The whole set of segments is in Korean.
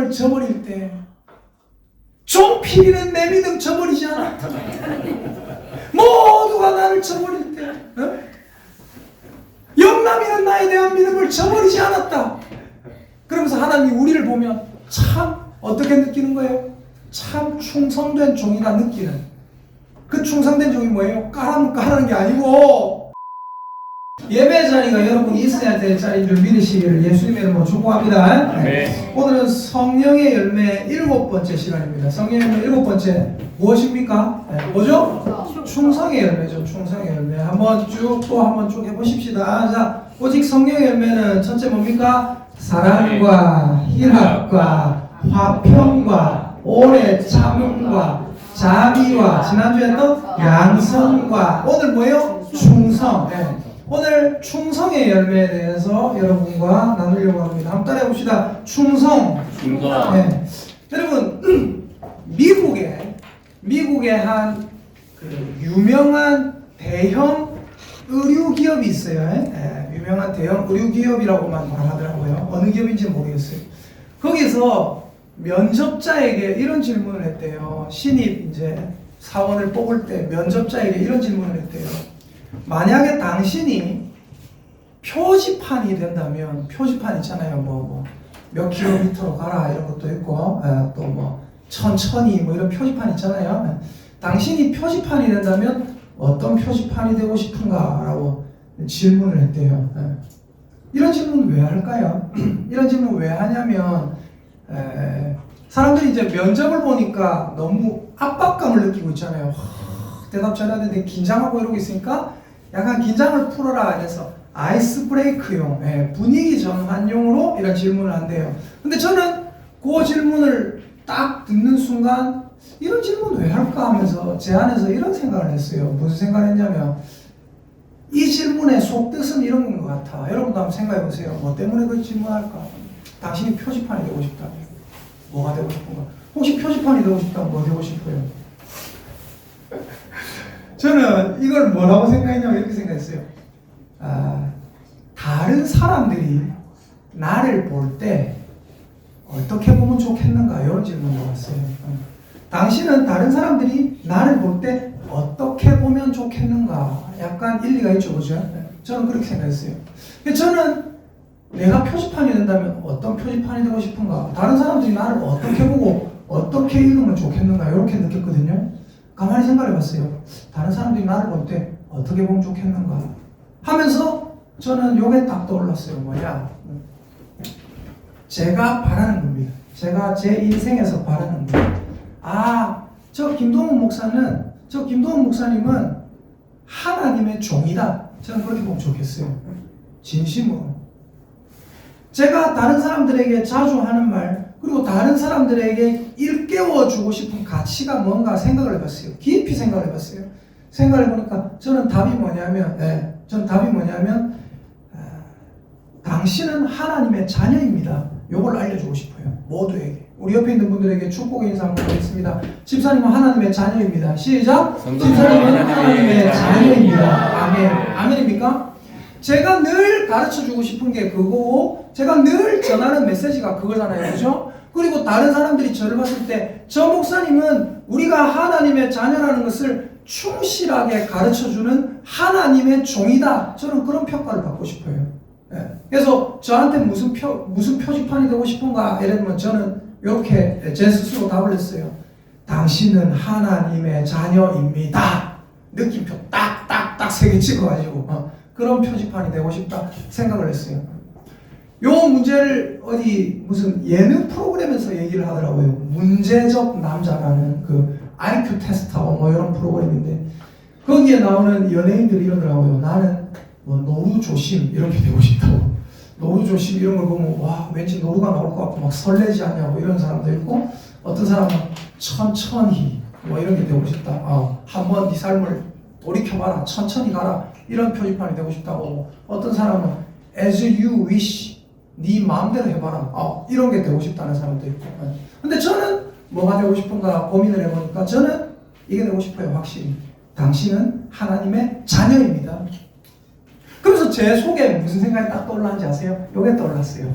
믿음을 저버릴 때 종필이는 내 믿음 저버리지 않았다. 모두가 나를 저버릴 때 영남이는 나에 대한 믿음을 저버리지 않았다. 그러면서 하나님이 우리를 보면 참 어떻게 느끼는 거예요? 참 충성된 종이다 느끼는. 그 충성된 종이 뭐예요? 까라면 까라는 게 아니고 예배 자리가 여러분이 있어야 될 자리인 줄 믿으시기를 예수님의 이름으로 축복합니다. 네. 오늘은 성령의 열매 7번째 시간입니다. 성령의 열매 7번째 무엇입니까? 네, 뭐죠? 충성의 열매죠. 충성의 열매. 한번 쭉 해보십시다. 자, 오직 성령의 열매는 첫째 뭡니까? 사랑과 희락과 화평과 오래 참음과 자비와 지난주에 또 양성과 오늘 뭐예요? 충성. 네. 오늘 충성의 열매에 대해서 여러분과 나누려고 합니다. 한번 따라해 봅시다. 충성. 충성. 네. 여러분 미국에 한 유명한 대형 의류 기업이 있어요. 네. 유명한 대형 의류 기업이라고만 말하더라고요. 어느 기업인지 모르겠어요. 거기서 면접자에게 이런 질문을 했대요. 신입 이제 사원을 뽑을 때 면접자에게 이런 질문을 했대요. 만약에 당신이 표지판이 된다면, 표지판 있잖아요. 뭐 몇 킬로미터로 가라 이런 것도 있고, 또 뭐 천천히 뭐 이런 표지판 있잖아요. 당신이 표지판이 된다면 어떤 표지판이 되고 싶은가라고 질문을 했대요. 이런 질문 왜 할까요? 이런 질문 왜 하냐면 사람들이 이제 면접을 보니까 너무 압박감을 느끼고 있잖아요. 대답 잘해야 되는데 긴장하고 이러고 있으니까 약간 긴장을 풀어라 해서 아이스 브레이크용, 분위기 전환용으로 이런 질문을 한대요. 근데 저는 그 질문을 딱 듣는 순간 이런 질문 왜 할까 하면서 제 안에서 이런 생각을 했어요. 무슨 생각을 했냐면 이 질문의 속뜻은 이런 건 것 같아. 여러분도 한번 생각해 보세요. 뭐 때문에 그 질문할까? 당신이 표지판이 되고 싶다. 뭐가 되고 싶은가? 혹시 표지판이 되고 싶다면 뭐 되고 싶어요? 저는 이걸 뭐라고 생각했냐면 이렇게 생각했어요. 다른 사람들이 나를 볼 때 어떻게 보면 좋겠는가? 이런 질문을 받았어요. 당신은 다른 사람들이 나를 볼 때 어떻게 보면 좋겠는가? 약간 일리가 있죠, 그죠? 저는 그렇게 생각했어요. 저는 내가 표지판이 된다면 어떤 표지판이 되고 싶은가? 다른 사람들이 나를 어떻게 보고 어떻게 읽으면 좋겠는가? 이렇게 느꼈거든요. 가만히 생각해 봤어요. 다른 사람들이 나를 볼 때 어떻게 보면 좋겠는가? 하면서 저는 요게 딱 떠올랐어요. 뭐야? 제가 바라는 겁니다. 제가 제 인생에서 바라는 겁니다. 저 김동훈 목사님은 하나님의 종이다. 저는 그렇게 보면 좋겠어요. 진심으로. 제가 다른 사람들에게 자주 하는 말, 그리고 다른 사람들에게 일깨워주고 싶은 가치가 뭔가 생각을 해봤어요. 깊이 생각을 해봤어요. 생각을 해보니까 저는 답이 뭐냐면, 당신은 하나님의 자녀입니다. 요걸 알려주고 싶어요. 모두에게. 우리 옆에 있는 분들에게 축복의 인사 한번 하겠습니다. 집사님은 하나님의 자녀입니다. 시작! 집사님은 하나님의 자녀입니다. 아멘. 아멘입니까? 제가 늘 가르쳐주고 싶은 게 그거고 제가 늘 전하는 메시지가 그거잖아요. 그죠? 그리고 다른 사람들이 저를 봤을 때 저 목사님은 우리가 하나님의 자녀라는 것을 충실하게 가르쳐주는 하나님의 종이다. 저는 그런 평가를 받고 싶어요. 그래서 저한테 무슨 표지판이 되고 싶은가 이러면 저는 이렇게 제 스스로 답을 했어요. 당신은 하나님의 자녀입니다. 느낌표 딱딱딱 3개 찍어가지고 그런 표지판이 되고 싶다 생각을 했어요. 요 문제를 어디 무슨 예능 프로그램에서 얘기를 하더라고요. 문제적 남자라는 그 IQ 테스트하고 뭐 이런 프로그램인데 거기에 나오는 연예인들이 이러더라고요. 나는 뭐 노루 조심 이렇게 되고 싶다고. 노루 조심 이런 걸 보면 와 왠지 노루가 나올 것 같고 막 설레지 않냐고 이런 사람도 있고 어떤 사람은 천천히 뭐 이런 게 되고 싶다. 한번 네 삶을 돌이켜봐라. 천천히 가라. 이런 표지판이 되고 싶다고. 어떤 사람은 as you wish 네 마음대로 해봐라. 이런 게 되고 싶다는 사람도 있고. 근데 저는 뭐가 되고 싶은가 고민을 해보니까 저는 이게 되고 싶어요. 확실히. 당신은 하나님의 자녀입니다. 그래서 제 속에 무슨 생각이 딱 떠올랐는지 아세요? 요게 떠올랐어요.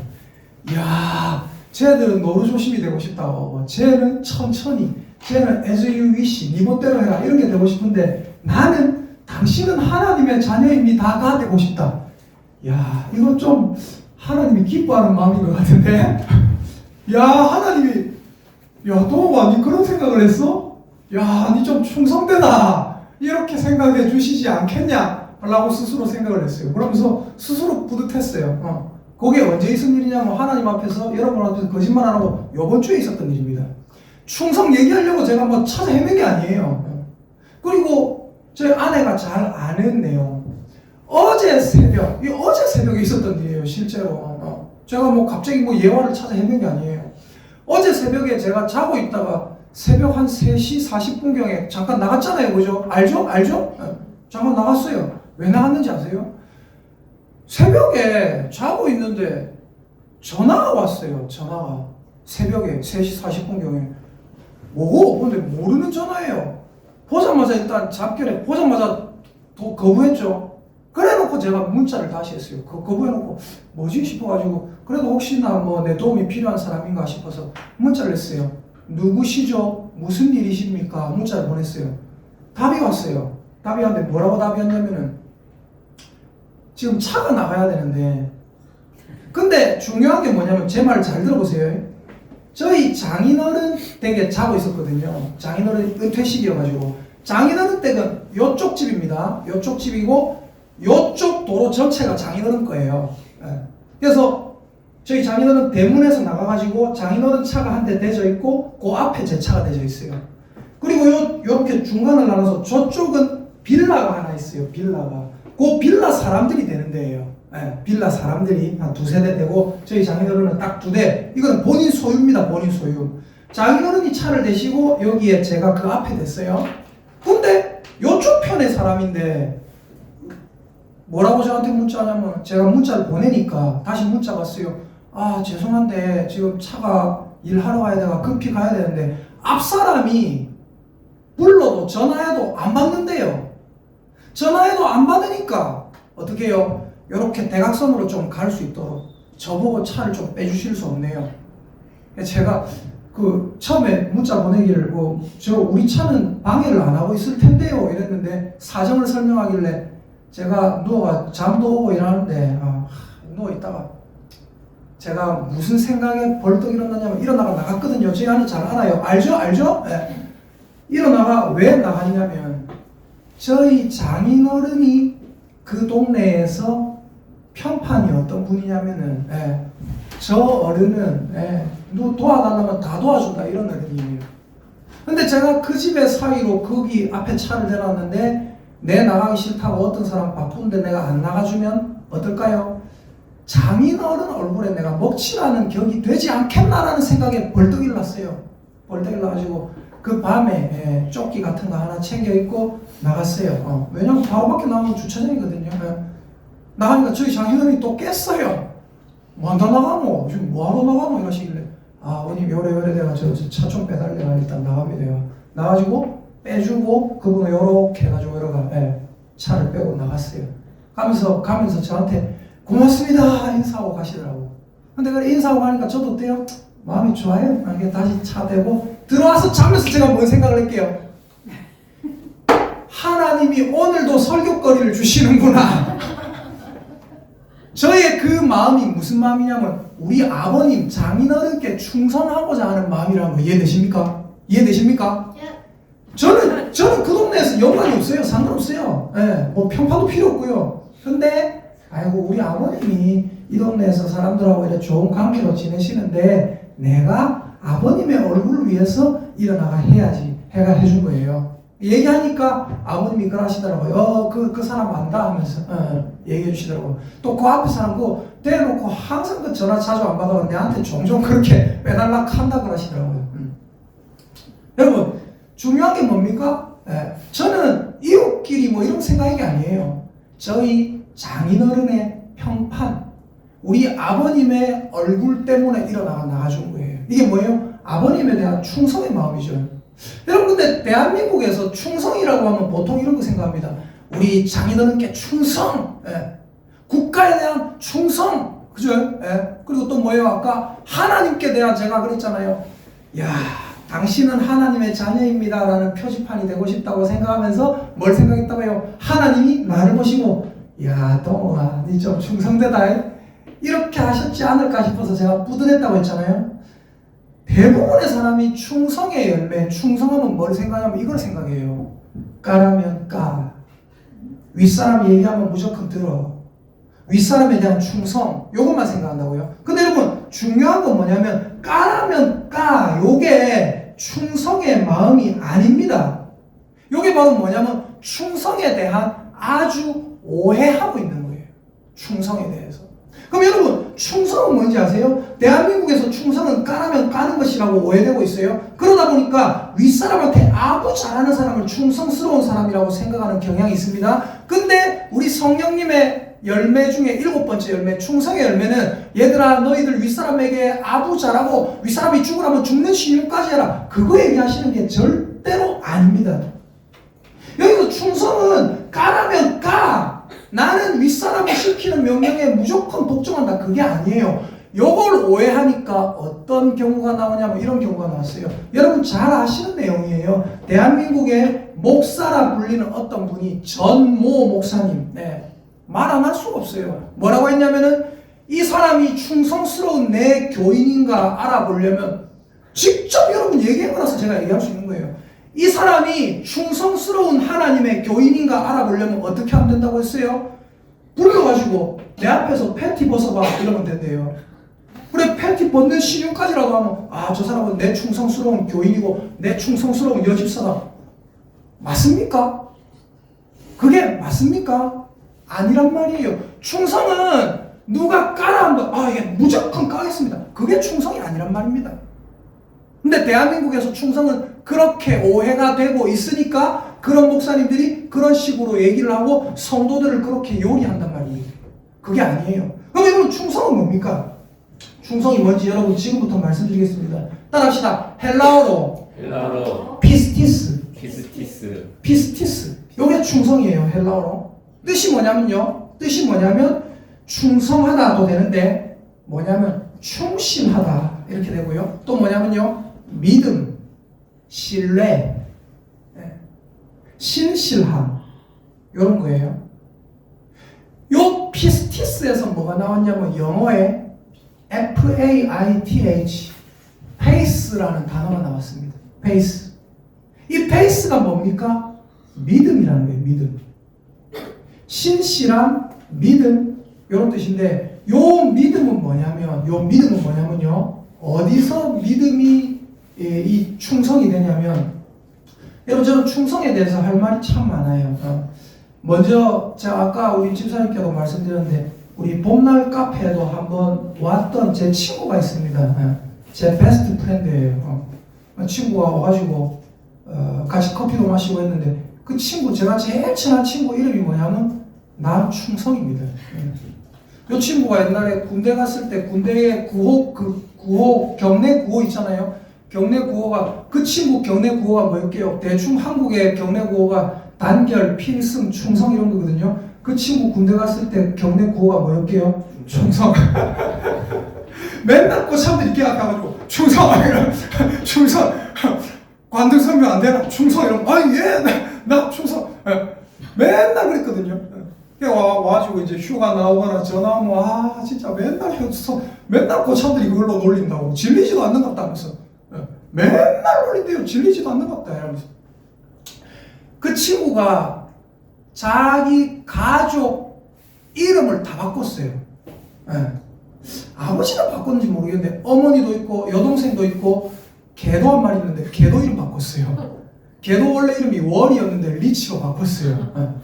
이야, 쟤들은 노루조심이 되고 싶다고, 쟤는 천천히, 쟤는 as you wish, 네 멋대로 해라 이렇게 되고 싶은데 나는 당신은 하나님의 자녀입니다가 되고 싶다. 야, 이거 좀 하나님이 기뻐하는 마음인 것 같은데. 야, 하나님이, 야, 도마, 니 그런 생각을 했어? 야, 니 좀 충성되다 이렇게 생각해 주시지 않겠냐 라고 스스로 생각을 했어요. 그러면서 스스로 뿌듯했어요. 그게 언제 있은 일이냐면 하나님 앞에서, 여러분 앞에서 거짓말 안 하고 요번 주에 있었던 일입니다. 충성 얘기하려고 제가 뭐 찾아 헤맨 게 아니에요. 그리고 저희 아내가 잘 아는 내용, 어제 새벽에 있었던 일이에요. 실제로 제가 뭐 갑자기 뭐 예화를 찾아 헤맨 게 아니에요. 어제 새벽에 제가 자고 있다가 새벽 한 3시 40분경에 잠깐 나갔잖아요. 그죠? 알죠? 잠깐 나갔어요. 왜 나갔는지 아세요? 새벽에 자고 있는데 전화가 왔어요. 전화가 새벽에 3시 40분경에 뭐고? 근데 모르는 전화예요. 보자마자 일단 잡결에 보자마자 거부했죠. 그래놓고 제가 문자를 다시 했어요. 거부해놓고 뭐지 싶어가지고, 그래도 혹시나 뭐 내 도움이 필요한 사람인가 싶어서 문자를 했어요. 누구시죠? 무슨 일이십니까? 문자를 보냈어요. 답이 왔어요. 답이 왔는데 뭐라고 답이 왔냐면은, 지금 차가 나가야 되는데, 근데 중요한 게 뭐냐면, 제 말 잘 들어보세요. 저희 장인어른 댁에 자고 있었거든요. 장인어른 은퇴식이어가지고, 장인어른 댁은 요쪽 집입니다. 요쪽 집이고 요쪽 도로 전체가 장인어른 거예요. 그래서 저희 장인어른 대문에서 나가가지고 장인어른 차가 한 대 대져 있고 그 앞에 제 차가 대져 있어요. 그리고 요렇게 중간을 나눠서 저쪽은 빌라가 하나 있어요. 빌라가. 그 빌라 사람들이 되는 데예요. 빌라 사람들이 한 2-3대 되고 저희 장인어른은 딱 2대. 이건 본인 소유입니다. 본인 소유. 장인어른이 차를 대시고 여기에 제가 그 앞에 됐어요. 근데 요쪽 편의 사람인데 뭐라고 저한테 문자하냐면, 제가 문자를 보내니까 다시 문자 왔어요. 아, 죄송한데 지금 차가 일하러 가야 돼가 급히 가야 되는데 앞 사람이 불러도 전화해도 안 받는데요. 전화해도 안 받으니까 어떻게 해요? 이렇게 대각선으로 좀 갈 수 있도록 저보고 차를 좀 빼주실 수 없네요. 제가 처음에 문자 보내기를 우리 차는 방해를 안 하고 있을 텐데요 이랬는데, 사정을 설명하길래 제가 누워가 잠도 오고 일하는데 누워 있다가 제가 무슨 생각에 벌떡 일어났냐면, 일어나가 나갔거든요. 저희 아내 잘 알아요. 알죠? 네. 일어나가 왜 나가냐면, 저희 장인어른이 그 동네에서 평판이 어떤 분이냐면은, 저 어른은 누구 도와달라면 다 도와준다 이런 어른이에요. 근데 제가 그 집의 사이로 거기 앞에 차를 대놨는데, 내 나가기 싫다고 어떤 사람 바쁜데 내가 안 나가주면 어떨까요? 장인어른 얼굴에 내가 먹칠하는 격이 되지 않겠나라는 생각에 벌떡 일어났어요. 벌떡 일어나가지고 그 밤에 조끼 같은 거 하나 챙겨 입고 나갔어요. 왜냐면 바로 밖에 나가면 주차장이거든요. 나가니까 저희 장인어른이 또 깼어요. 뭐한다 나가노? 지금 뭐하러 나가노? 이러시길래, 어머님 요래 내가 저 차 좀 빼달래가 일단 나갑니다. 나가지고 빼주고 그분은 요렇게 해가지고 차를 빼고 나갔어요. 가면서 저한테 고맙습니다 인사하고 가시더라고. 근데 그래 인사하고 가니까 저도 어때요? 마음이 좋아요. 이렇게 다시 차 대고 들어와서 자면서 제가 뭔 생각을 할게요. 하나님이 오늘도 설교거리를 주시는구나. 저의 그 마음이 무슨 마음이냐면, 우리 아버님 장인어른께 충성하고자 하는 마음이라는 거 이해되십니까? 저는 그 동네에서 연관이 없어요. 상관없어요. 뭐 평판도 필요 없고요. 근데 우리 아버님이 이 동네에서 사람들하고 이렇게 좋은 관계로 지내시는데 내가 아버님의 얼굴을 위해서 일어나가 해야지 해가 해준 거예요. 얘기하니까 아버님이 그러시더라고요. 그 사람 안다 하면서 얘기해 주시더라고요. 또 그 앞에 사람 대놓고 항상 그 전화 자주 안 받아가 내한테 종종 그렇게 빼달라 한다 그러시더라고요. 여러분, 중요한 게 뭡니까? 저는 이웃끼리 뭐 이런 생각이 아니에요. 저희 장인어른의 평판, 우리 아버님의 얼굴 때문에 나가준 거예요. 이게 뭐예요? 아버님에 대한 충성의 마음이죠. 여러분, 근데 대한민국에서 충성이라고 하면 보통 이런 거 생각합니다. 우리 장인어른께 충성, 국가에 대한 충성, 그죠? 예. 그리고 또 뭐예요? 아까 하나님께 대한 제가 그랬잖아요. 야, 당신은 하나님의 자녀입니다 라는 표지판이 되고 싶다고 생각하면서 뭘 생각했다고요? 하나님이 나를 보시고 야, 동호아, 니 좀 충성되다 이렇게 하셨지 않을까 싶어서 제가 뿌듯했다고 했잖아요. 대부분의 사람이 충성의 열매, 충성하면 뭘 생각하냐면 이걸 생각해요. 까라면 까. 윗사람 얘기하면 무조건 들어. 윗사람에 대한 충성, 요것만 생각한다고요. 근데 여러분, 중요한 건 뭐냐면 까라면 까. 요게 충성의 마음이 아닙니다. 요게 바로 뭐냐면 충성에 대한 아주 오해하고 있는 거예요. 충성에 대해서. 그럼 여러분, 충성은 뭔지 아세요? 대한민국에서 충성은 까라면 까는 것이라고 오해되고 있어요. 그러다 보니까 윗사람한테 아부 잘하는 사람을 충성스러운 사람이라고 생각하는 경향이 있습니다. 근데 우리 성령님의 열매 중에 7번째 열매, 충성의 열매는 얘들아 너희들 윗사람에게 아부 잘하고 윗사람이 죽으라면 죽는 신용까지 해라. 그거 얘기하시는 게 절대로 아닙니다. 여기서 충성은 까라면 까. 나는 윗사람이 시키는 명령에 무조건 복종한다. 그게 아니에요. 요걸 오해하니까 어떤 경우가 나오냐면 이런 경우가 나왔어요. 여러분 잘 아시는 내용이에요. 대한민국의 목사라 불리는 어떤 분이 전모 목사님, 말 안 할 수가 없어요. 뭐라고 했냐면은 이 사람이 충성스러운 내 교인인가 알아보려면 직접 여러분 얘기해보라서 제가 얘기할 수 있는 거예요. 이 사람이 충성스러운 하나님의 교인인가 알아보려면 어떻게 하면 된다고 했어요? 불러가지고 내 앞에서 팬티 벗어봐 이러면 된대요. 그래 팬티 벗는 신용까지라도 하면 아, 저 사람은 내 충성스러운 교인이고 내 충성스러운 여집사다. 맞습니까? 그게 맞습니까? 아니란 말이에요. 충성은 누가 까라 한다. 아, 이게 무조건 까겠습니다. 그게 충성이 아니란 말입니다. 근데 대한민국에서 충성은 그렇게 오해가 되고 있으니까 그런 목사님들이 그런 식으로 얘기를 하고 성도들을 그렇게 요리한단 말이에요. 그게 아니에요. 그럼 여러분 충성은 뭡니까? 충성이 뭔지 여러분 지금부터 말씀드리겠습니다. 따라합시다. 헬라어로 피스티스. 이게 충성이에요. 헬라어로. 뜻이 뭐냐면 충성하다도 되는데 뭐냐면 충실하다 이렇게 되고요. 또 뭐냐면요. 믿음, 신뢰, 신실함 이런 거예요. 요 피스티스에서 뭐가 나왔냐면 영어에 faith, 페이스라는 단어가 나왔습니다. 페이스. 이 페이스가 뭡니까? 믿음이라는 거예요. 믿음. 신실함, 믿음 이런 뜻인데 요 믿음은 뭐냐면요. 어디서 믿음이 이 충성이 되냐면 여러분 저는 충성에 대해서 할 말이 참 많아요. 먼저 제가 아까 우리 집사님께도 말씀드렸는데 우리 봄날 카페에도 한번 왔던 제 친구가 있습니다. 제 베스트 프렌드예요. 친구가 와가지고 같이 커피도 마시고 했는데 그 친구 제가 제일 친한 친구 이름이 뭐냐면 남충성입니다. 이 친구가 옛날에 군대 갔을 때 군대에 구호 경내 구호 있잖아요. 경내 구호가 그 친구 경내 구호가 뭐였게요? 대충 한국의 경내 구호가 단결, 필승, 충성 이런 거거든요. 그 친구 군대 갔을 때 경내 구호가 뭐였게요? 충성. 맨날 꼬참들 이렇게 가가지고 충성, 충성. 관등 선명 안 되나? 충성 이러면 나 충성. 맨날 그랬거든요. 와가지고 이제 휴가 나오거나 전화 오면 진짜 맨날 고참들이 그걸로 놀린다고 질리지도 않는 것 같다면서 맨날 놀린대요. 질리지도 않는 것 같다 이러면서 그 친구가 자기 가족 이름을 다 바꿨어요. 아버지는 바꿨는지 모르겠는데 어머니도 있고 여동생도 있고 걔도 한 마리 있는데 걔도 이름 바꿨어요. 걔도 원래 이름이 월이었는데 리치로 바꿨어요.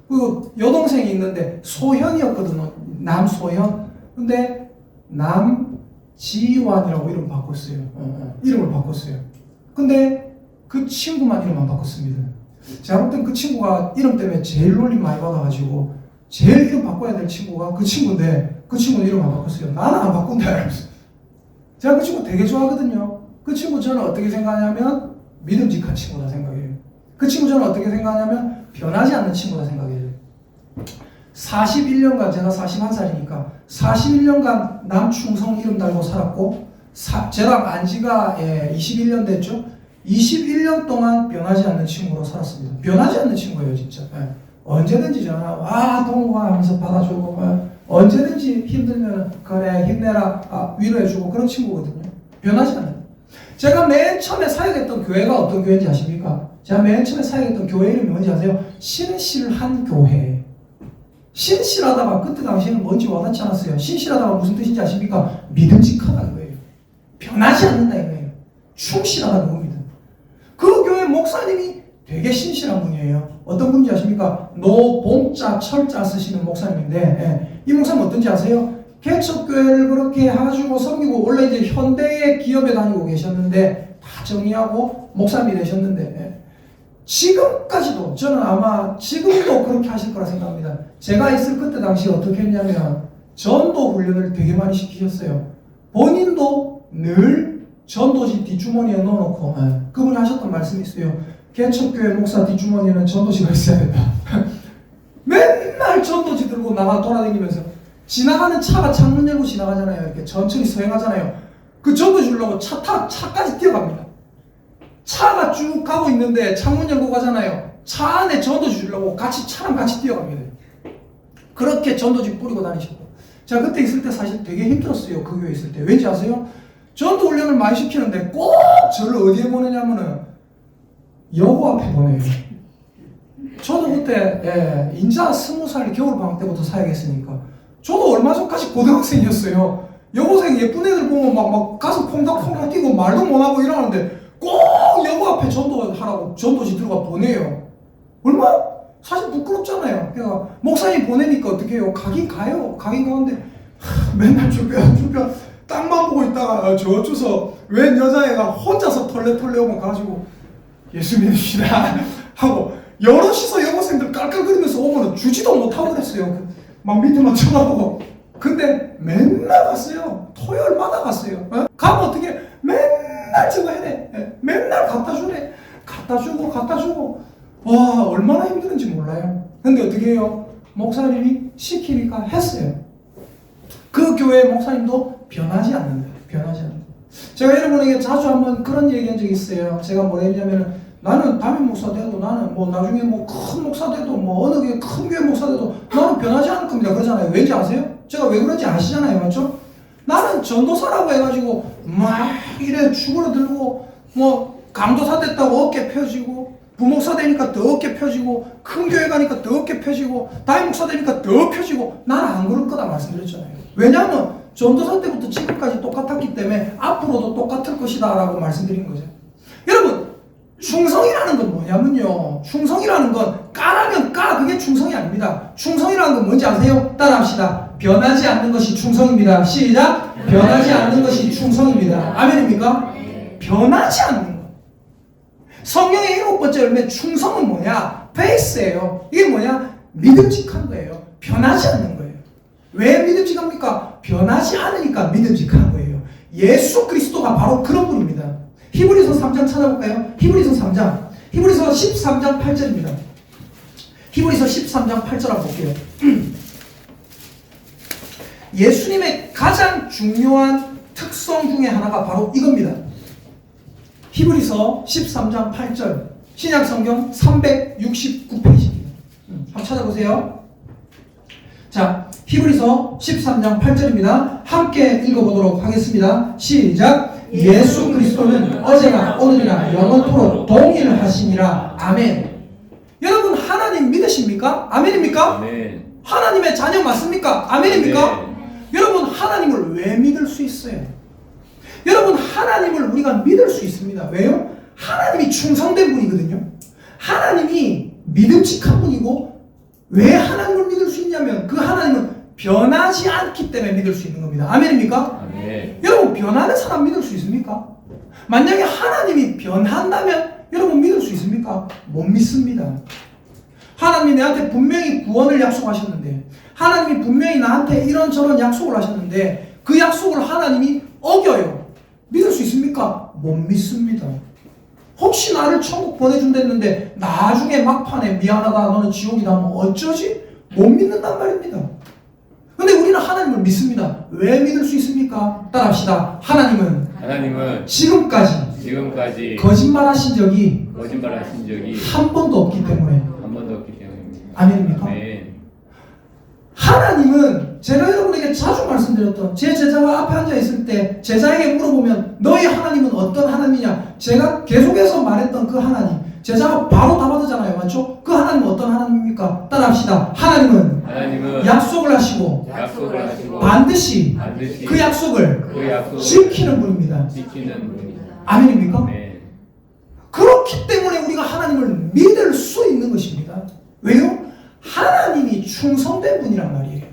그리고 여동생이 있는데 소현이었거든요. 남소현. 근데 남지완이라고 이름 바꿨어요. 이름을 바꿨어요. 근데 그 친구만 이름 안 바꿨습니다. 제가 볼 땐 그 친구가 이름 때문에 제일 놀림 많이 받아가지고 제일 이름 바꿔야 될 친구가 그 친구인데 그 친구는 이름 안 바꿨어요. 나는 안 바꾼다 이러면서. 제가 그 친구 되게 좋아하거든요. 그 친구 저는 어떻게 생각하냐면 믿음직한 친구다 생각해요. 그 친구 저는 어떻게 생각하냐면 변하지 않는 친구다 생각해요. 41년간 제가 41살이니까 41년간 남충성 이름 달고 살았고 저랑 안지가 21년 됐죠. 21년 동안 변하지 않는 친구로 살았습니다. 변하지 않는 친구예요, 진짜. 언제든지 전화, 동호가 하면서 받아주고, 언제든지 힘들면, 그래, 힘내라, 위로해주고, 그런 친구거든요. 변하지 않는. 제가 맨 처음에 사역했던 교회가 어떤 교회인지 아십니까? 제가 맨 처음에 사역했던 교회 이름이 뭔지 아세요? 신실한 교회. 신실하다가 그때 당시에는 뭔지 와닿지 않았어요. 신실하다가 무슨 뜻인지 아십니까? 믿음직하다는 거예요. 변하지 않는다 이거예요. 충실하다는 겁니다. 그 교회 목사님이 되게 신실한 분이에요. 어떤 분인지 아십니까? 노봉자 철자 쓰시는 목사님인데, 이 목사님 어떤지 아세요? 개척교회를 그렇게 해가지고 섬기고 원래 이제 현대의 기업에 다니고 계셨는데 다 정리하고 목사님이 되셨는데, 지금까지도 저는 아마 지금도 그렇게 하실 거라 생각합니다. 제가 있을 그때 당시에 어떻게 했냐면 전도 훈련을 되게 많이 시키셨어요. 본인도 늘 전도지 뒷주머니에 넣어놓고, 그분이 하셨던 말씀이 있어요. 개척교회 목사 뒷주머니에는 전도지가 있어야 된다. 맨날 전도지 들고 나가 돌아다니면서 지나가는 차가 창문 열고 지나가잖아요. 이렇게 천천히 서행하잖아요. 그 전도지 주려고 차까지 뛰어갑니다. 차가 쭉 가고 있는데 창문 열고 가잖아요. 차 안에 전도지 주려고 차랑 같이 뛰어갑니다. 그렇게 전도지 뿌리고 다니셨고. 제가 그때 있을 때 사실 되게 힘들었어요. 그 교회 있을 때. 왠지 아세요? 전도 훈련을 많이 시키는데 꼭 저를 어디에 보내냐면은 여고 앞에 보내요. 저도 그때 인자 20살 겨울방학 때부터 사역했으니까 저도 얼마 전까지 고등학생이었어요. 여고생 예쁜 애들 보면 막 가서 콩닥콩닥 뛰고 말도 못하고 이러는데 꼭 여고 앞에 전도하라고 전도지 들어가 보내요. 얼마나 사실 부끄럽잖아요. 그러니까 목사님 보내니까 어떻게 해요? 가긴 가요. 가긴 가는데 맨날 주변 땅만 보고 있다가 저쪽서 웬 여자애가 혼자서 털레 오면 가지고 예수 믿으시다 하고 여럿이서 여고생들 깔깔거리면서 오면 주지도 못하고 그랬어요. 막 밑에만 쳐다보고. 근데 맨날 갔어요. 토요일마다 갔어요. 가면 어떻게 맨날 저거 해야 돼. 맨날 갖다 주래. 갖다 주고 와 얼마나 힘드는지 몰라요. 근데 어떻게 해요? 목사님이 시키니까 했어요. 그 교회 목사님도 변하지 않는다. 변하지 않는다. 제가 여러분에게 자주 한번 그런 얘기한 적이 있어요. 제가 뭐라 했냐면 나는 담임 목사 돼도 나는 뭐 나중에 뭐 큰 목사 돼도 뭐 어느 게 큰 교회 목사 돼도 나는 변하지 않을 겁니다. 그러잖아요. 왠지 아세요? 제가 왜 그런지 아시잖아요. 맞죠? 나는 전도사라고 해가지고 막 이래 죽으러 들고 뭐 강도사 됐다고 어깨 펴지고 부목사 되니까 더 어깨 펴지고 큰 교회 가니까 더 어깨 펴지고 담임 목사 되니까 더 펴지고 나는 안 그럴 거다 말씀드렸잖아요. 왜냐하면 전도사 때부터 지금까지 똑같았기 때문에 앞으로도 똑같을 것이다 라고 말씀드린 거죠. 여러분 충성이라는 건 뭐냐면요, 충성이라는 건 까라면 까, 그게 충성이 아닙니다. 충성이라는 건 뭔지 아세요? 따라합시다. 변하지 않는 것이 충성입니다. 시작. 변하지 않는 것이 충성입니다. 아멘입니까? 변하지 않는 것. 성경의 7번째 열매 충성은 뭐냐? 페이스예요. 이게 뭐냐? 믿음직한 거예요. 변하지 않는 거예요. 왜 믿음직합니까? 변하지 않으니까 믿음직한 거예요. 예수 그리스도가 바로 그런 분입니다. 히브리서 3장 찾아볼까요? 히브리서 3장. 히브리서 13장 8절입니다. 히브리서 13장 8절 한번 볼게요. 예수님의 가장 중요한 특성 중에 하나가 바로 이겁니다. 히브리서 13장 8절. 신약성경 369페이지입니다. 한번 찾아보세요. 자, 히브리서 13장 8절입니다. 함께 읽어보도록 하겠습니다. 시작. 예수 그리스도는 어제나 오늘이나 영원토록 동일하시니라. 아멘. 여러분 하나님 믿으십니까? 아멘입니까? 아멘. 하나님의 자녀 맞습니까? 아멘입니까? 아멘. 여러분 하나님을 왜 믿을 수 있어요? 여러분 하나님을 우리가 믿을 수 있습니다. 왜요? 하나님이 충성된 분이거든요. 하나님이 믿음직한 분이고, 왜 하나님을 믿을 수 있냐면 그 하나님은 변하지 않기 때문에 믿을 수 있는 겁니다. 아멘입니까? 아멘. 여러분 변하는 사람 믿을 수 있습니까? 만약에 하나님이 변한다면 여러분 믿을 수 있습니까? 못 믿습니다. 하나님이 내한테 분명히 구원을 약속하셨는데, 하나님이 분명히 나한테 이런저런 약속을 하셨는데 그 약속을 하나님이 어겨요. 믿을 수 있습니까? 못 믿습니다. 혹시 나를 천국 보내준댔는데 나중에 막판에 미안하다 너는 지옥이다 하면 어쩌지? 못 믿는단 말입니다. 근데 우리는 하나님을 믿습니다. 왜 믿을 수 있습니까? 따라합시다. 하나님은 지금까지 거짓말하신 적이 한 번도 없기 때문입니다. 아멘입니까? 네. 하나님은 제가 여러분에게 자주 말씀드렸던 제 제자가 앞에 앉아 있을 때 제자에게 물어보면 너희 하나님은 어떤 하나님이냐? 제가 계속해서 말했던 그 하나님, 제자가 바로 답하잖아요. 맞죠? 그 하나님은 어떤 하나님입니까? 따라합시다. 하나님은 약속을 하시고 반드시 그 약속을 지키는 분입니다. 아멘입니까? 네. 그렇기 때문에 우리가 하나님을 믿을 수 있는 것입니다. 왜요? 하나님이 충성된 분이란 말이에요.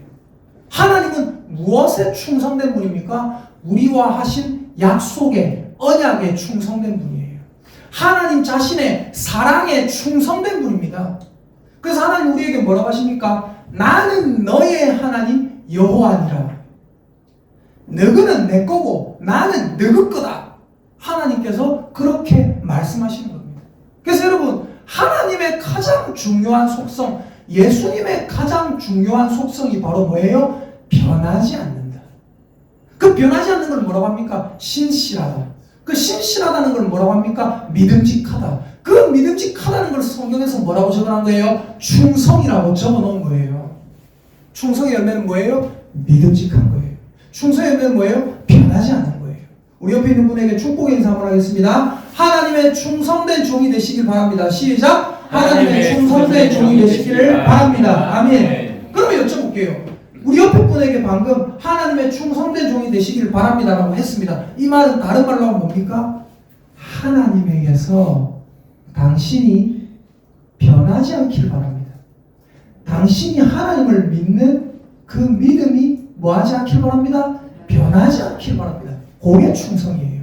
하나님은 무엇에 충성된 분입니까? 우리와 하신 약속에, 언약에 충성된 분이에요. 하나님 자신의 사랑에 충성된 분입니다. 그래서 하나님 우리에게 뭐라고 하십니까? 나는 너의 하나님 여호와니라. 너희는 내 거고 나는 너희 거다. 하나님께서 그렇게 말씀하시는 겁니다. 그래서 여러분, 하나님의 가장 중요한 속성, 예수님의 가장 중요한 속성이 바로 뭐예요? 변하지 않는다. 그 변하지 않는 걸 뭐라고 합니까? 신실하다. 그 신실하다는 걸 뭐라고 합니까? 믿음직하다. 그 믿음직하다는 걸 성경에서 뭐라고 적어놓은 거예요? 충성이라고 적어놓은 거예요. 충성의 열매는 뭐예요? 믿음직한 거예요. 충성의 열매는 뭐예요? 변하지 않는 거예요. 우리 옆에 있는 분에게 축복의 인사 한번 하겠습니다. 하나님의 충성된 종이 되시길 바랍니다. 시작! 하나님의 충성된 종이 되시기를 바랍니다. 아멘. 그러면 여쭤볼게요. 우리 옆에 분에게 방금 하나님의 충성된 종이 되시기를 바랍니다라고 했습니다. 이 말은 다른 말로 하면 뭡니까? 하나님에게서 당신이 변하지 않기를 바랍니다. 당신이 하나님을 믿는 그 믿음이 뭐하지 않기를 바랍니다? 변하지 않기를 바랍니다. 그게 충성이에요.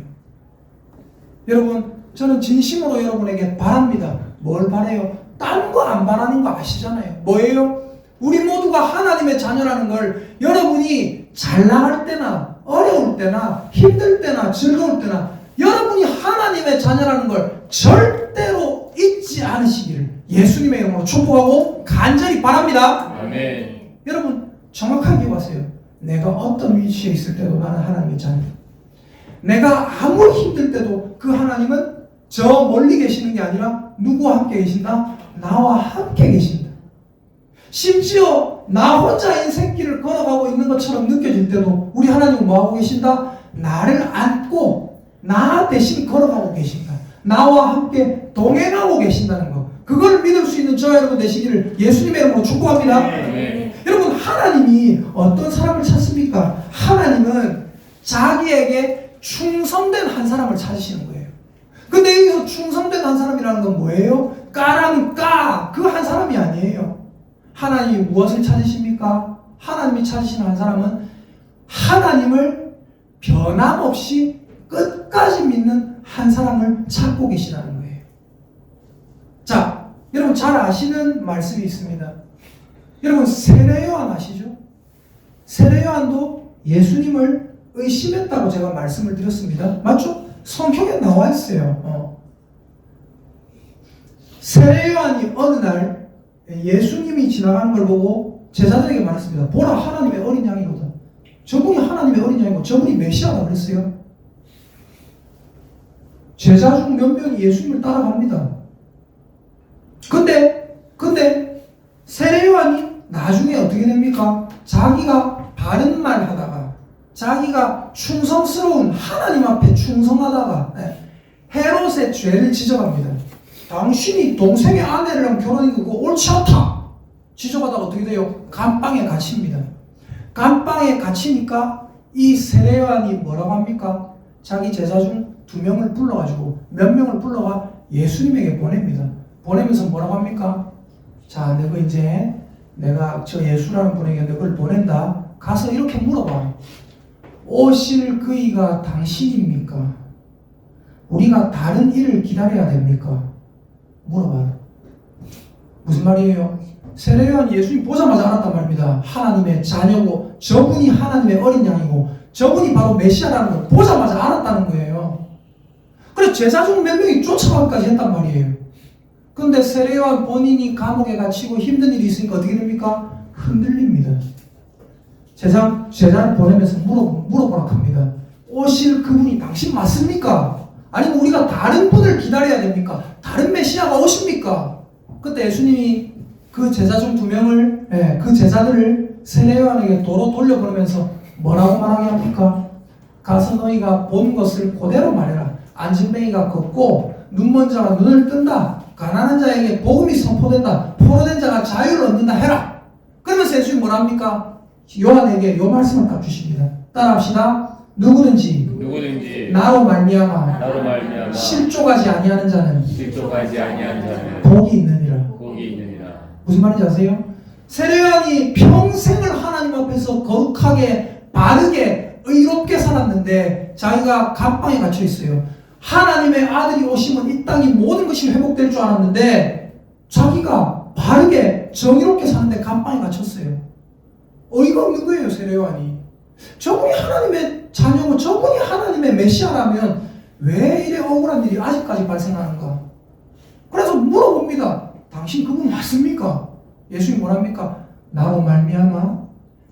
여러분, 저는 진심으로 여러분에게 바랍니다. 뭘 바래요? 딴 거 안 바라는 거 아시잖아요. 뭐예요? 우리 모두가 하나님의 자녀라는 걸 여러분이 잘 나갈 때나 어려울 때나 힘들 때나 즐거울 때나 여러분이 하나님의 자녀라는 걸 절대로 잊지 않으시기를 예수님의 이름으로 축복하고 간절히 바랍니다. 아멘. 여러분 정확하게 기억하세요. 내가 어떤 위치에 있을 때도 나는 하나님의 자녀. 내가 아무리 힘들 때도 그 하나님은 저 멀리 계시는 게 아니라 누구와 함께 계신다? 나와 함께 계신다. 심지어 나 혼자 인생길을 걸어가고 있는 것처럼 느껴질 때도 우리 하나님은 뭐하고 계신다? 나를 안고 나 대신 걸어가고 계신다. 나와 함께 동행하고 계신다는 것. 그걸 믿을 수 있는 저 여러분 되시기를 예수님의 이름으로 축복합니다. 네. 여러분, 하나님이 어떤 사람을 찾습니까? 하나님은 자기에게 충성된 한 사람을 찾으시는 거예요. 근데 여기서 충성된 한 사람이라는 건 뭐예요? 까라면 까! 그 한 사람이 아니에요. 하나님이 무엇을 찾으십니까? 하나님이 찾으시는 한 사람은 하나님을 변함없이 끝까지 믿는 한 사람을 찾고 계시다는 거예요. 자, 여러분 잘 아시는 말씀이 있습니다. 여러분 세례요한 아시죠? 세례요한도 예수님을 의심했다고 제가 말씀을 드렸습니다. 맞죠? 성경에 나와 있어요. 세례요한이 어느 날 예수님이 지나가는 걸 보고 제자들에게 말했습니다. 보라, 하나님의 어린 양이로다. 저분이 하나님의 어린 양이고 저분이 메시아다 그랬어요. 제자 중 몇 명이 예수님을 따라갑니다. 근데 세례요한이 나중에 어떻게 됩니까? 자기가 바른 말 하다가 자기가 충성스러운 하나님 앞에 충성하다가 헤롯의 죄를 지적합니다. 당신이 동생의 아내랑 결혼한 거 옳지 않다 지적하다가 어떻게 돼요? 감방에 갇힙니다. 감방에 갇히니까 이 세례요한이 뭐라고 합니까? 자기 제자 중 2명을 불러가지고 몇 명을 불러가 예수님에게 보냅니다. 보내면서 뭐라고 합니까? 자, 너가 이제 내가 저 예수라는 분에게 너를 보낸다. 가서 이렇게 물어봐. 오실 그이가 당신입니까? 우리가 다른 일을 기다려야 됩니까? 물어봐요. 무슨 말이에요? 세례요한이 예수님 보자마자 알았단 말입니다. 하나님의 자녀고 저분이 하나님의 어린 양이고 저분이 바로 메시아라는 걸 보자마자 알았다는 거예요. 그래서 제자 중 몇 명이 쫓아가기까지 했단 말이에요. 근데 세례요한 본인이 감옥에 갇히고 힘든 일이 있으니까 어떻게 됩니까? 흔들립니다. 제자를 보내면서 물어보라 합니다. 오실 그분이 당신 맞습니까? 아니면 우리가 다른 분을 기다려야 됩니까? 다른 메시아가 오십니까? 그때 예수님이 그 제자 중 2명을, 그 제자들을 세례 요한에게 도로 돌려보내면서 뭐라고 말하게 합니까? 가서 너희가 본 것을 그대로 말해라. 안진뱅이가 걷고 눈먼 자가 눈을 뜬다. 가난한 자에게 복음이 선포된다. 포로된 자가 자유를 얻는다 해라. 그러면서 예수님이 뭐라 합니까? 요한에게 요 말씀을 딱 주십니다. 따라합시다. 누구든지 나로 말미암아 실족하지 아니하는 자는 복이 있느니라. 무슨 말인지 아세요? 세례 요한이 평생을 하나님 앞에서 거룩하게 바르게 의롭게 살았는데 자기가 감방에 갇혀 있어요. 하나님의 아들이 오시면 이 땅이 모든 것이 회복될 줄 알았는데 자기가 바르게 정의롭게 사는데 감방에 갇혔어요. 어이가 없는 거예요. 세례 요한이. 저분이 하나님의 자녀고 저분이 하나님의 메시아라면 왜 이래 억울한 일이 아직까지 발생하는가? 그래서 물어봅니다. 당신 그분 맞습니까? 예수님이 뭐랍니까? 나로 말미암아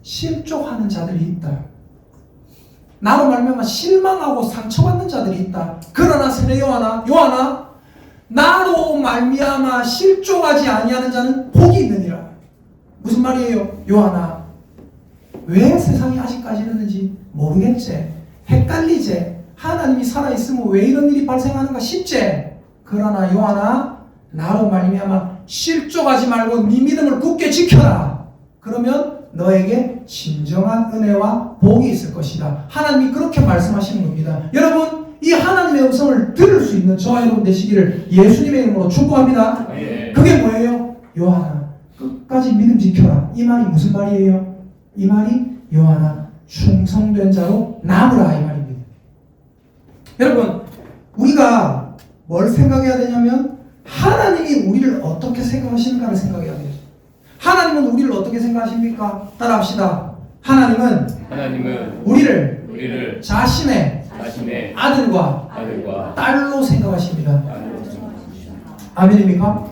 실족하는 자들이 있다. 나로 말미암아 실망하고 상처받는 자들이 있다. 그러나 세례 요한아 나로 말미암아 실족하지 아니하는 자는 복이 있느니라. 무슨 말이에요? 요한아 왜 세상이 아직까지 이러는지 모르겠지. 헷갈리지. 하나님이 살아있으면 왜 이런 일이 발생하는가 싶지. 그러나 요한아 나로 말미암아 실족하지 말고 네 믿음을 굳게 지켜라. 그러면 너에게 진정한 은혜와 복이 있을 것이다. 하나님이 그렇게 말씀하시는 겁니다. 여러분 이 하나님의 음성을 들을 수 있는 저와 여러분 되시기를 예수님의 이름으로 축복합니다. 그게 뭐예요? 요한아 끝까지 믿음 지켜라. 이 말이 무슨 말이에요? 이 말이 요한아 충성된 자로 남으라 이 말입니다. 여러분 우리가 뭘 생각해야 되냐면 하나님이 우리를 어떻게 생각하시는가를 생각해야 돼요. 하나님은 우리를 어떻게 생각하십니까? 따라합시다. 하나님은 우리를 자신의 아들과 딸로 생각하십니다. 아멘입니까?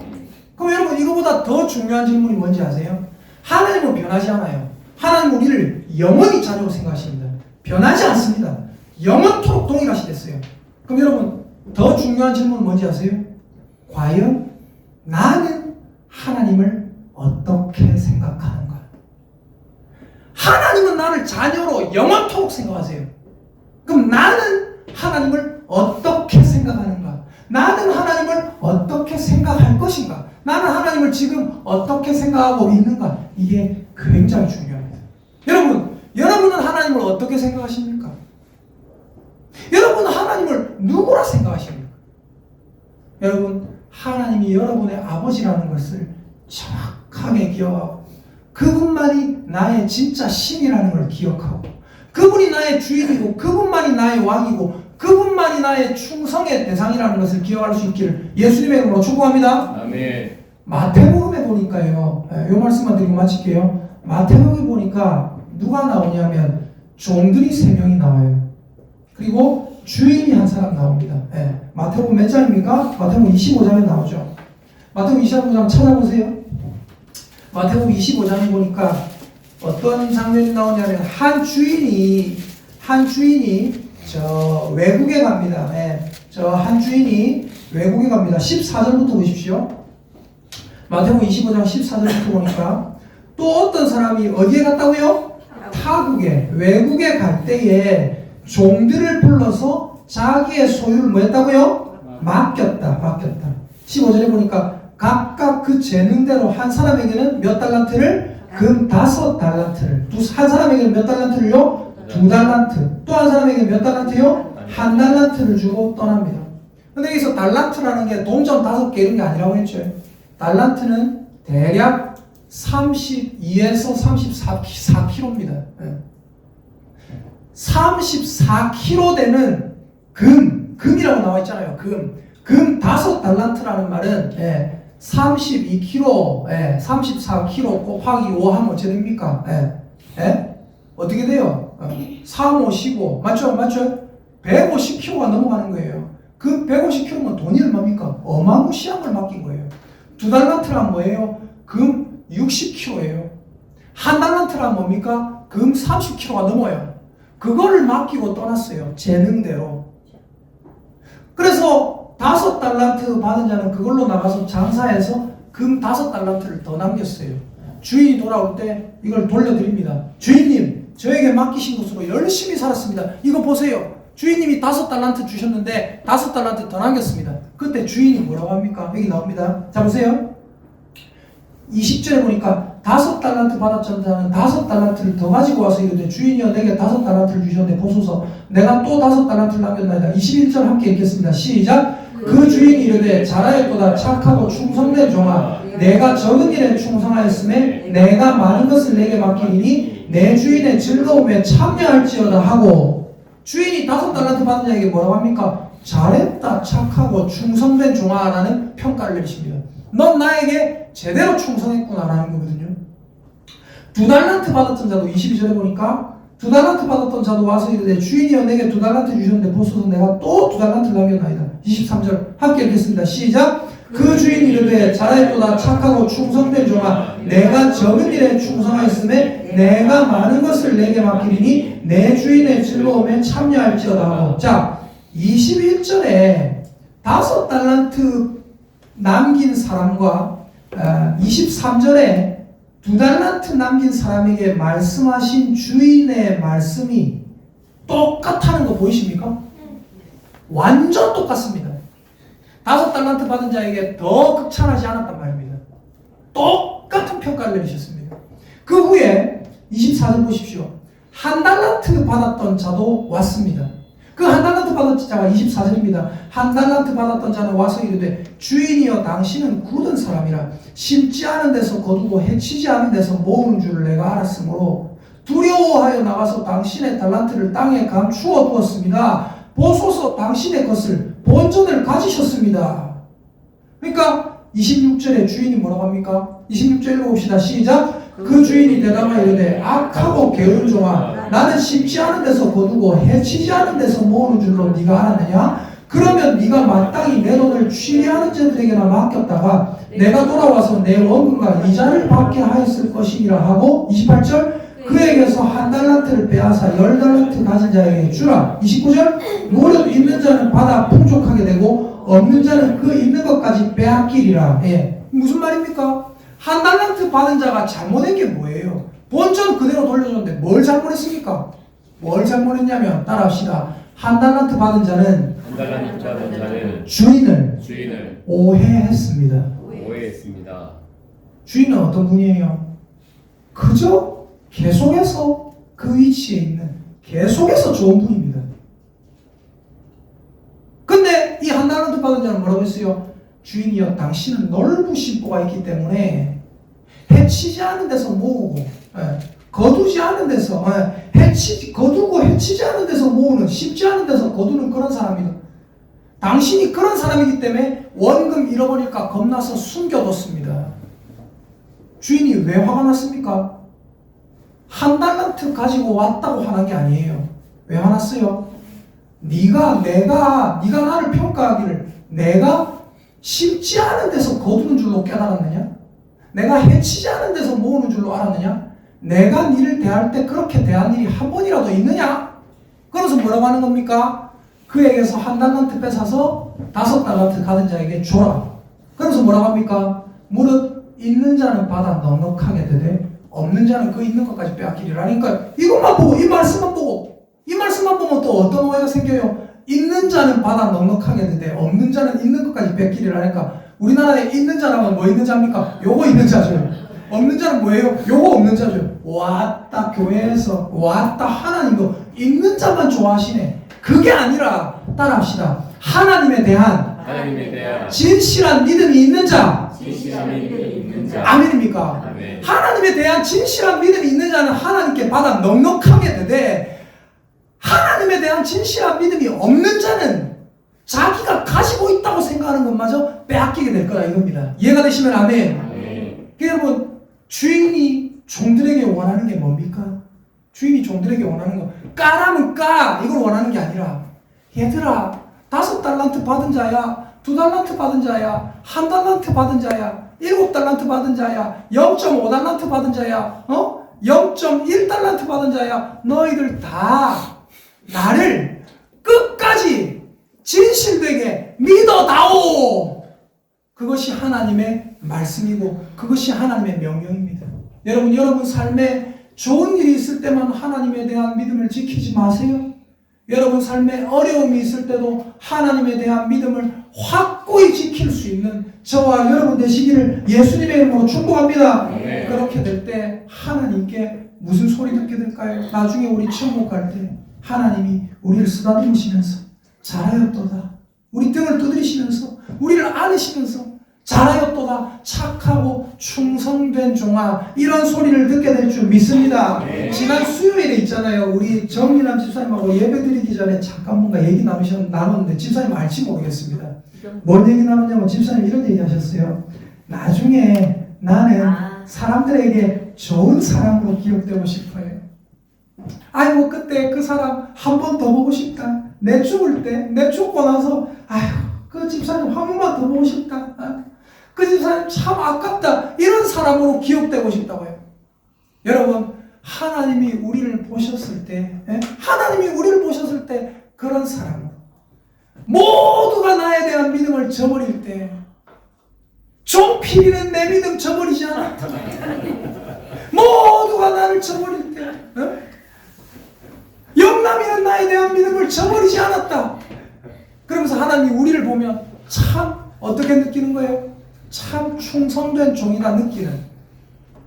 그럼 여러분 이거보다 더 중요한 질문이 뭔지 아세요? 하나님은 변하지 않아요. 하나님은 우리를 영원히 자녀로 생각하십니다. 변하지 않습니다. 영원토록 동일하시겠어요. 그럼 여러분 더 중요한 질문은 뭔지 아세요? 과연 나는 하나님을 어떻게 생각하는가? 하나님은 나를 자녀로 영원토록 생각하세요. 그럼 나는 하나님을 어떻게 생각하는가? 나는 하나님을 어떻게 생각할 것인가? 나는 하나님을 지금 어떻게 생각하고 있는가? 이게 굉장히 중요합니다. 여러분은 하나님을 어떻게 생각하십니까? 여러분은 하나님을 누구라 생각하십니까? 여러분 하나님이 여러분의 아버지라는 것을 정확하게 기억하고 그분만이 나의 진짜 신이라는 걸 기억하고 그분이 나의 주인이고 그분만이 나의 왕이고 그분만이 나의 충성의 대상이라는 것을 기억할 수 있기를 예수님의 이름으로 축복합니다. 아멘. 마태복음에 보니까요. 이 말씀만 드리고 마칠게요. 마태복음에 보니까 누가 나오냐면 종들이 3명이 나와요. 그리고 주인이 한 사람 나옵니다. 마태복음 몇 장입니까? 마태복음 25장에 나오죠. 마태복음 25장 찾아보세요. 마태복음 25장에 보니까 어떤 장면이 나오냐면 한 주인이 저 외국에 갑니다. 저 한 주인이 외국에 갑니다. 14절부터 보십시오. 마태복음 25장 14절부터 보니까 또 어떤 사람이 어디에 갔다고요? 타국에 외국에 갈 때에 종들을 불러서 자기의 소유를 뭐 했다고요? 맡겼다. 15절에 보니까 각각 그 재능대로 한 사람에게는 몇 달란트를? 금 5달란트를. 한 사람에게는 몇 달란트를요? 2달란트. 또 한 사람에게는 몇 달란트요? 1달란트를 주고 떠납니다. 근데 여기서 달란트라는 게 동전 5개 이런 게 아니라고 했죠. 달란트는 대략 32에서 34kg입니다. 34kg 되는 금이라고 나와 있잖아요. 금 5달란트라는 말은 32kg, 34kg 곱하기 5 하면 어떻게 됩니까? 어떻게 돼요? 3, 5, 15 맞죠? 150kg가 넘어가는 거예요. 그 150kg면 돈이 얼마입니까? 어마무시한 걸 맡긴 거예요. 2달란트란 뭐예요? 금 60kg예요. 한 달란트란 뭡니까? 금 30kg가 넘어요. 그거를 맡기고 떠났어요. 재능대로. 그래서 5달란트 받은 자는 그걸로 나가서 장사해서 금 5달란트를 더 남겼어요. 주인이 돌아올 때 이걸 돌려드립니다. 주인님, 저에게 맡기신 것으로 열심히 살았습니다. 이거 보세요. 주인님이 5달란트 주셨는데 5달란트 더 남겼습니다. 그때 주인이 뭐라고 합니까? 여기 나옵니다. 자, 보세요. 20절에 보니까 5달란트 받았던 자는 5달란트를 더 가지고 와서 이르되 주인이여 내게 5달란트를 주셨는데 보소서 내가 또 5달란트를 남겼나이다. 21절 함께 읽겠습니다. 시작. 그 주인이 이르되 잘하였도다 착하고 충성된 종아 내가 적은 일에 충성하였음에 내가 많은 것을 내게 맡기니 내 주인의 즐거움에 참여할지어다 하고 주인이 5달란트 받은 자에게 뭐라고 합니까? 잘했다 착하고 충성된 종아라는 평가를 내리십니다. 넌 나에게 제대로 충성했구나라는 거거든요. 2달란트 받았던 자도 22절에 보니까 2달란트 받았던 자도 와서 이르되 주인이여 내게 2달란트 주셨는데 보소서 내가 또 2달란트를 남겼나이다. 23절 함께 읽겠습니다. 시작. 그 주인이 이르되 잘하였도다 착하고 충성된 종아 내가 적은 일에 충성하였음에 내가 많은 것을 내게 맡기리니 내 주인의 즐거움에 참여할지어다 하고 자 21절에 5달란트 남긴 사람과 23절에 2달란트 남긴 사람에게 말씀하신 주인의 말씀이 똑같다는 거 보이십니까? 완전 똑같습니다. 5달란트 받은 자에게 더 극찬하지 않았단 말입니다. 똑같은 평가를 내리셨습니다. 그 후에 24절 보십시오. 1달란트 받았던 자도 왔습니다. 그 1달란트 받았던 자가 24절입니다. 1달란트 받았던 자는 와서 이르되 주인이여 당신은 굳은 사람이라 심지 않은 데서 거두고 해치지 않은 데서 모으는 줄을 내가 알았으므로 두려워하여 나가서 당신의 달란트를 땅에 감추어 두었습니다. 보소서 당신의 것을 본전을 가지셨습니다. 그러니까 26절에 주인이 뭐라고 합니까? 26절 읽어봅시다. 시작. 그 주인이 대답하여 이르되 악하고 게으른 종아 나는 심지 않은 데서 거두고 해치지 않은 데서 모으는 줄로 네가 알았느냐? 그러면 네가 마땅히 내 돈을 취리하는 자들에게나 맡겼다가 내가 돌아와서 내 원금과 이자를 받게 하였을 것이니라 하고 28절 그에게서 1달란트를 빼앗아 10달란트 가진 자에게 주라. 29절 무릇 있는 자는 받아 풍족하게 되고 없는 자는 그 있는 것까지 빼앗기리라. 예. 무슨 말입니까? 1달란트 받은 자가 잘못한 게 뭐예요? 본전 그대로 돌려줬는데 뭘 잘못했습니까? 뭘 잘못했냐면 따라합시다. 1달란트 받은 자는 주인을 오해했습니다. 주인은 어떤 분이에요? 그저 계속해서 그 위치에 있는 계속해서 좋은 분입니다. 근데 이 1달란트 받은 자는 뭐라고 했어요? 주인이여 당신은 넓으신 뽀가 있기 때문에 해치지 않은 데서 모으고 거두지 않은 데서 거두고 해치지 않은 데서 모으는 쉽지 않은 데서 거두는 그런 사람이다. 당신이 그런 사람이기 때문에 원금 잃어버릴까 겁나서 숨겨뒀습니다. 주인이 왜 화가 났습니까? 1달란트 가지고 왔다고 화난 게 아니에요. 왜 화났어요? 네가 나를 평가하기를 내가 심지 않은 데서 거두는 줄로 깨달았느냐? 내가 해치지 않은 데서 모으는 줄로 알았느냐? 내가 니를 대할 때 그렇게 대한 일이 한 번이라도 있느냐? 그래서 뭐라고 하는 겁니까? 그에게서 1달란트 뺏어서 5달란트 가진 자에게 줘라. 그래서 뭐라고 합니까? 무릇 있는 자는 받아 넉넉하게 되되 없는 자는 그 있는 것까지 빼앗기리라. 그러니까 이것만 보고 이 말씀만 보면 또 어떤 오해가 생겨요? 있는 자는 받아 넉넉하게 되되 없는 자는 있는 것까지 뺏기리라. 그러니까 우리나라에 있는 자라면 뭐 있는 자입니까? 요거 있는 자죠. 없는 자는 뭐예요? 요거 없는 자죠. 왔다 교회에서 왔다 하나님도 있는 자만 좋아하시네. 그게 아니라 따라합시다. 하나님에 대한 진실한 믿음이 있는 자. 아멘입니까? 아멘. 하나님에 대한 진실한 믿음이 있는 자는 하나님께 받아 넉넉하게 되되 하나님에 대한 진실한 믿음이 없는 자는 자기가 가지고 있다고 생각하는 것마저 빼앗기게 될 거다 이겁니다. 이해가 되시면 아멘. 아멘. 여러분 주인이 종들에게 원하는 게 뭡니까? 주인이 종들에게 원하는 거 까라면 까 이걸 원하는 게 아니라 얘들아 5달란트 받은 자야 2달란트 받은 자야 1달란트 받은 자야 7달란트 받은 자야 0.5달란트 받은 자야 0.1달란트 받은 자야 너희들 다 나를 끝까지 진실되게 믿어다오. 그것이 하나님의 말씀이고 그것이 하나님의 명령입니다. 여러분 삶에 좋은 일이 있을 때만 하나님에 대한 믿음을 지키지 마세요. 여러분 삶에 어려움이 있을 때도 하나님에 대한 믿음을 확고히 지킬 수 있는 저와 여러분 되시기를 예수님의 이름으로 축복합니다. 네. 그렇게 될 때 하나님께 무슨 소리 듣게 될까요? 나중에 우리 천국 갈 때 하나님이 우리를 쓰다듬으시면서 잘하였도다. 우리 등을 두드리시면서 우리를 안으시면서 잘하였도다. 착하고 충성된 종아. 이런 소리를 듣게 될 줄 믿습니다. 네. 지난 수요일에 있잖아요. 우리 정민남 집사님하고 예배드리기 전에 잠깐 뭔가 얘기 나눴는데 집사님 알지 모르겠습니다. 뭔 얘기 나눴냐면 집사님 이런 얘기 하셨어요. 나중에 나는 사람들에게 좋은 사람으로 기억되고 싶어요. 아이고 그때 그 사람 한 번 더 보고 싶다. 내 죽을 때, 내 죽고 나서 아휴 그 집사님 한 번만 더 보고 싶다. 그 집사님 참 아깝다. 이런 사람으로 기억되고 싶다고요. 여러분 하나님이 우리를 보셨을 때, 하나님이 우리를 보셨을 때 그런 사람으로 모두가 나에 대한 믿음을 저버릴 때 종필이는 내 믿음 저버리지 않았다. 모두가 나를 저버릴 때 영남이는 나에 대한 믿음을 저버리지 않았다. 그러면서 하나님이 우리를 보면 참 어떻게 느끼는 거예요? 참 충성된 종이라 느끼는.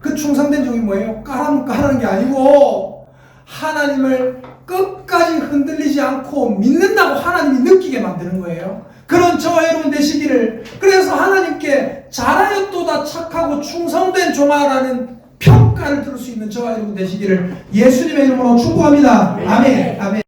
그 충성된 종이 뭐예요? 까라면 까라는 게 아니고 하나님을 끝까지 흔들리지 않고 믿는다고 하나님이 느끼게 만드는 거예요. 그런 저와 여러분 되시기를. 그래서 하나님께 잘하였도다 착하고 충성된 종아라는 평가를 들을 수 있는 저와 여러분 되시기를 예수님의 이름으로 축복합니다. 아멘. 아멘.